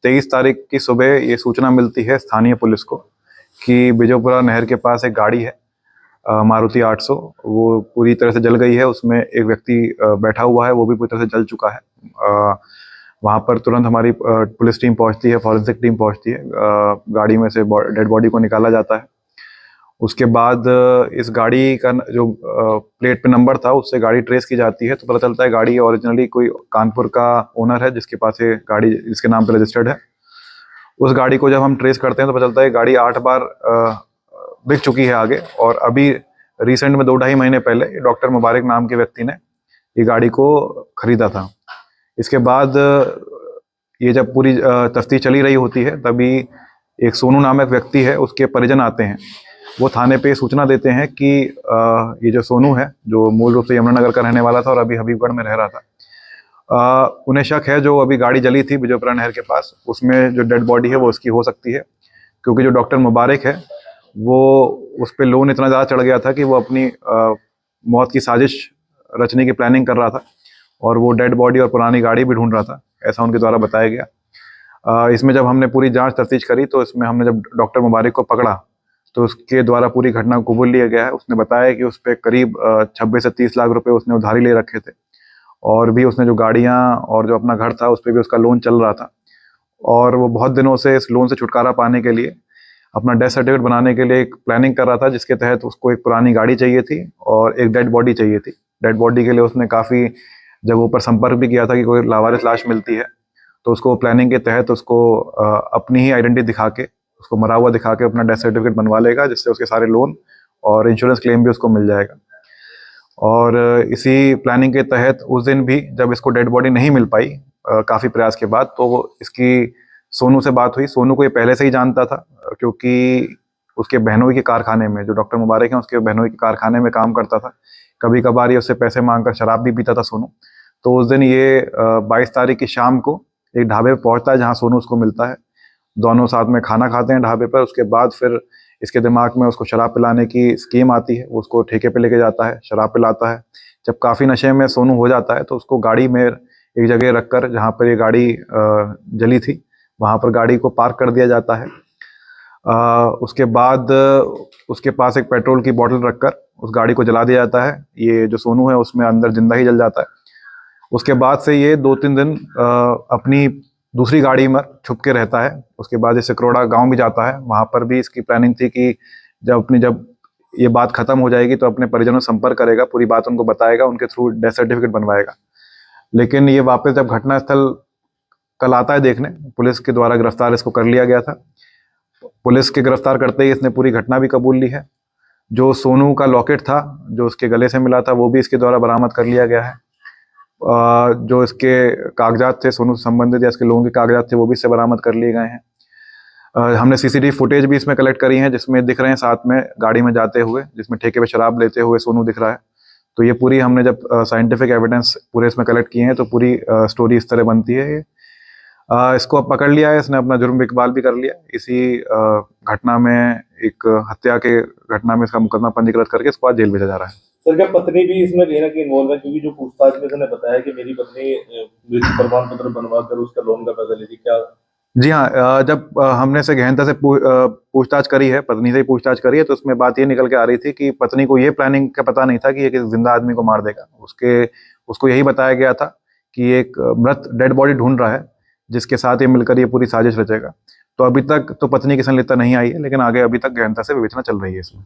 23 तारीख की सुबह ये सूचना मिलती है स्थानीय पुलिस को कि बिजोपुरा नहर के पास एक गाड़ी है मारुति 800, वो पूरी तरह से जल गई है। उसमें एक व्यक्ति बैठा हुआ है, वो भी पूरी तरह से जल चुका है। वहाँ पर तुरंत हमारी पुलिस टीम पहुँचती है, फॉरेंसिक टीम पहुँचती है। गाड़ी में से डेड बॉडी को निकाला जाता है। उसके बाद इस गाड़ी का जो प्लेट पे नंबर था उससे गाड़ी ट्रेस की जाती है, तो पता चलता है गाड़ी ओरिजिनली कोई कानपुर का ओनर है जिसके पास ये गाड़ी जिसके नाम पे रजिस्टर्ड है। उस गाड़ी को जब हम ट्रेस करते हैं तो पता चलता है गाड़ी 8 बार बिक चुकी है आगे। और अभी रिसेंट में 2-2.5 महीने पहले डॉक्टर मुबारक नाम के व्यक्ति ने ये गाड़ी को खरीदा था। इसके बाद ये जब पूरी तफ्तीश चली रही होती है तभी एक सोनू नामक व्यक्ति है, उसके परिजन आते हैं। वो थाने पे सूचना देते हैं कि ये जो सोनू है, जो मूल रूप से यमुनानगर का रहने वाला था और अभी हबीबगढ़ में रह रहा था, उन्हें शक है जो अभी गाड़ी जली थी बिजोपुरा नहर के पास, उसमें जो डेड बॉडी है वो उसकी हो सकती है। क्योंकि जो डॉक्टर मुबारक है वो उस पर लोन इतना ज़्यादा चढ़ गया था कि वो अपनी मौत की साजिश रचने की प्लानिंग कर रहा था और वो डेड बॉडी और पुरानी गाड़ी भी ढूंढ रहा था, ऐसा उनके द्वारा बताया गया। इसमें जब हमने पूरी जांच तफ्तीश करी तो इसमें हमने जब डॉक्टर मुबारक को पकड़ा तो उसके द्वारा पूरी घटना को कबूल लिया गया है। उसने बताया कि उस पर करीब 26 से 30 लाख रुपए उसने उधारी ले रखे थे और भी उसने जो गाड़ियां और जो अपना घर था उस पर भी उसका लोन चल रहा था और वो बहुत दिनों से इस लोन से छुटकारा पाने के लिए अपना डेथ सर्टिफिकेट बनाने के लिए एक प्लानिंग कर रहा था, जिसके तहत उसको एक पुरानी गाड़ी चाहिए थी और एक डेड बॉडी चाहिए थी। डेड बॉडी के लिए उसने काफ़ी जगहों पर संपर्क भी किया था कि कोई लावारिस लाश मिलती है तो उसको प्लानिंग के तहत उसको अपनी ही आइडेंटिटी दिखा के, उसको मरा हुआ दिखा के अपना डेथ सर्टिफिकेट बनवा लेगा, जिससे उसके सारे लोन और इंश्योरेंस क्लेम भी उसको मिल जाएगा। और इसी प्लानिंग के तहत उस दिन भी जब इसको डेड बॉडी नहीं मिल पाई काफ़ी प्रयास के बाद, तो इसकी सोनू से बात हुई। सोनू को ये पहले से ही जानता था क्योंकि उसके बहनोई के कारखाने में, जो डॉक्टर मुबारक हैं उसके बहनोई के कारखाने में काम करता था। कभी कभार ये उससे पैसे मांगकर शराब भी पीता था सोनू। तो उस दिन ये 22 तारीख की शाम को एक ढाबे पर पहुंचता है जहाँ सोनू उसको मिलता है। दोनों साथ में खाना खाते हैं ढाबे पर। उसके बाद फिर इसके दिमाग में उसको शराब पिलाने की स्कीम आती है, वो उसको ठेके पे लेके जाता है, शराब पिलाता है। जब काफ़ी नशे में सोनू हो जाता है तो उसको गाड़ी में एक जगह रखकर, जहाँ पर ये गाड़ी जली थी वहाँ पर गाड़ी को पार्क कर दिया जाता है। उसके बाद उसके पास एक पेट्रोल की बोतल रखकर उस गाड़ी को जला दिया जाता है। ये जो सोनू है उसमें अंदर जिंदा ही जल जाता है। उसके बाद से ये 2-3 दिन अपनी दूसरी गाड़ी में छुप के रहता है। उसके बाद जैसे करोड़ा गांव भी जाता है, वहाँ पर भी इसकी प्लानिंग थी कि जब ये बात खत्म हो जाएगी तो अपने परिजनों से संपर्क करेगा, पूरी बात उनको बताएगा, उनके थ्रू डेथ सर्टिफिकेट बनवाएगा। लेकिन ये वापस जब घटनास्थल कल आता है देखने, पुलिस के द्वारा गिरफ्तार इसको कर लिया गया था। पुलिस के गिरफ्तार करते ही इसने पूरी घटना भी कबूल ली है। जो सोनू का लॉकेट था जो उसके गले से मिला था वो भी इसके द्वारा बरामद कर लिया गया है। जो इसके कागजात थे सोनू से संबंधित या इसके लोगों के कागजात थे वो भी इससे बरामद कर लिए गए हैं। हमने सीसीटीवी फुटेज भी इसमें कलेक्ट करी है जिसमें दिख रहे हैं साथ में गाड़ी में जाते हुए, जिसमें ठेके पे शराब लेते हुए सोनू दिख रहा है। तो ये पूरी हमने जब साइंटिफिक एविडेंस पूरे इसमें कलेक्ट किए हैं तो पूरी स्टोरी इस तरह बनती है। ये इसको अब पकड़ लिया है, इसने अपना जुर्म इकबाल भी कर लिया। इसी घटना में, एक हत्या के घटना में इसका मुकदमा पंजीकृत करके इसको आज जेल भेजा जा रहा है। सर, क्या पत्नी भी इसमें कहीं ना कहीं इन्वॉल्व है? क्योंकि जो पूछताछ में उसने बताया कि मेरी पत्नी मृत्यु प्रमाण पत्र बनवा कर उसका लोन का पैसा ली थी, क्या? जी हाँ, जब हमने से गहनता से पूछताछ करी है, पत्नी से ही पूछताछ करी है, तो उसमें बात ये निकल के आ रही थी कि पत्नी को ये प्लानिंग का पता नहीं था कि ये किसी जिंदा आदमी को मार देगा। उसको यही बताया गया था कि एक मृत डेड बॉडी ढूंढ रहा है जिसके साथ ये मिलकर ये पूरी साजिश रचेगा। तो अभी तक तो पत्नी की संलिप्तता नहीं आई है, लेकिन आगे अभी तक गहनता से विवेचना चल रही है इसमें।